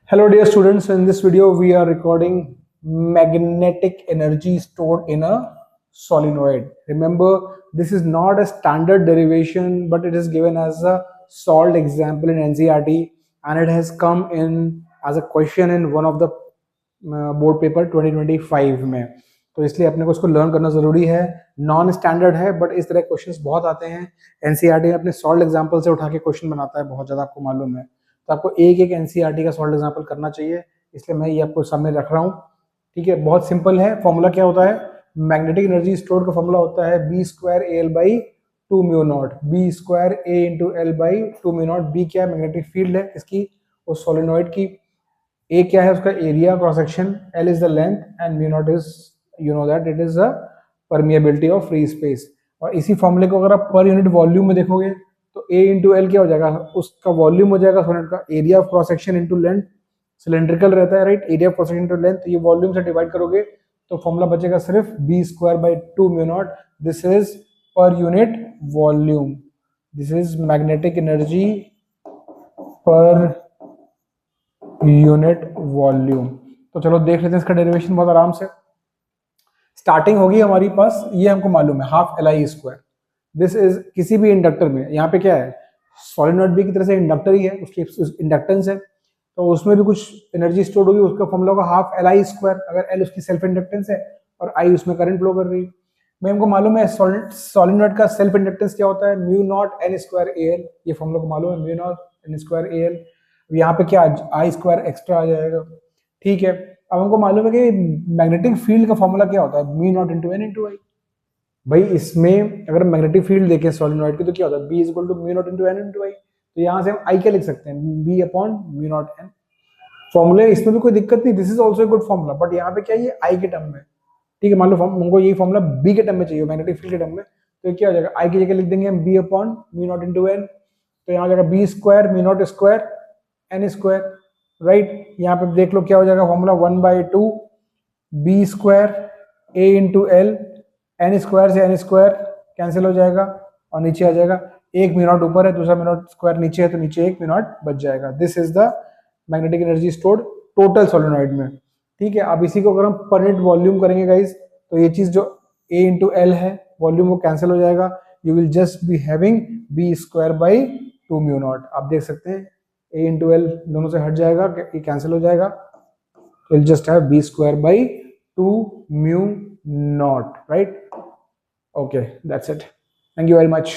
Hello dear students, in this video we are recording magnetic energy stored in a solenoid. Remember, this is not a standard derivation, but it is given as a solved example in NCERT and it has come in as a question in one of the board paper 2025 में। तो इसलिए अपने को इसको learn करना जरूरी है। Non standard है बट इस तरह क्वेश्चंस बहुत आते हैं। एनसीईआरटी अपने सॉल्व एग्जांपल से उठा के क्वेश्चन बनाता है बहुत ज्यादा, आपको मालूम है। तो आपको एक एक एनसीईआरटी का सॉल्व एग्जांपल करना चाहिए, इसलिए मैं ये आपको सामने रख रहा हूँ। ठीक है, बहुत सिंपल है। फॉर्मूला क्या होता है? मैग्नेटिक एनर्जी स्टोर्ड का फॉर्मूला होता है B square A L by two mu naught. B square A into L by two mu naught. B क्या है? मैग्नेटिक फील्ड है इसकी, उस सोलेनॉइड की। ए क्या है? उसका area cross section. L is the length and mu naught is, you know that it is the permeability of free space. और इसी फॉर्मूले को अगर आप पर यूनिट वॉल्यूम में देखोगे तो ए इंटू एल क्या हो जाएगा? उसका वॉल्यूम हो जाएगा सोलेनॉइड का, area of cross section into length. Cylindrical रहता है, right? Area of cross section into length. ये वॉल्यूम से डिवाइड करोगे तो फॉर्मूला बचेगा सिर्फ B square by two mu naught. This is per unit volume. This is magnetic energy per unit volume. तो चलो देख लेते हैं इसका डेरिवेशन बहुत आराम से। स्टार्टिंग होगी हमारी पास, ये हमको मालूम है, half L I square. This is किसी भी इंडक्टर में, यहाँ पे क्या है? सॉलिनॉइड भी की तरह से इंडक्टर ही है, उसकी इंडक्टेंस है, तो उसमें भी कुछ एनर्जी स्टोर होगी। उसका फॉर्मूला होगा हाफ एल आई स्क्वायर, अगर एल उसकी सेल्फ इंडक्टेंस है और आई उसमें करंट फ्लो कर रही है। मैं हमको मालूम है सॉलिनॉइड का सेल्फ इंडक्टेंस क्या होता है? Mu not N square A L. ये फॉर्मूला को मालूम है, mu not N square A L. यहाँ पे क्या आई स्क्वायर एक्स्ट्रा आ जाएगा। ठीक है, अब हमको मालूम है कि मैग्नेटिक फील्ड का फॉर्मूला क्या होता है? Mu not into N into I. भाई इसमें अगर मैग्नेटिक फील्ड देखें सॉलिनॉइड की तो क्या होता है? B is equal to mu not into N into I. तो यहाँ से हम आई क्या लिख सकते हैं? B upon mu not N. फॉर्मूले इसमें भी कोई दिक्कत नहीं, this is also a good formula, but यहाँ पे क्या ये आई के टर्म में। ठीक है, मान लो हमको यही फॉर्मूला बी के टर्म में चाहिए, मैग्नेटिक फील्ड के टर्म में, तो क्या हो जाएगा? आई की जगह लिख देंगे हम B upon mu not into N. तो यहाँ हो जाएगा B square mu naught square N square, right? यहाँ पे देख लो क्या हो जाएगा formula, one by two B square A into L, N square से एन स्क्वायर कैंसिल हो जाएगा और नीचे आ जाएगा एक म्यू नॉट ऊपर है, दूसरा म्यू नॉट स्क्वायर नीचे है, तो नीचे एक म्यू नॉट बच जाएगा। This is the magnetic energy stored total solenoid में। ठीक है, अब इसी को अगर हम पर यूनिट वॉल्यूम करेंगे गाइस, तो ये चीज जो ए इंटू एल है वॉल्यूम वो कैंसिल हो जाएगा। You will just be having B square by two mu naught. आप देख सकते हैं ए इंटू एल दोनों से हट जाएगा, ये कैंसिल हो जाएगा, तो will just have B square by two mu naught, right? Okay, that's it. Thank you very much.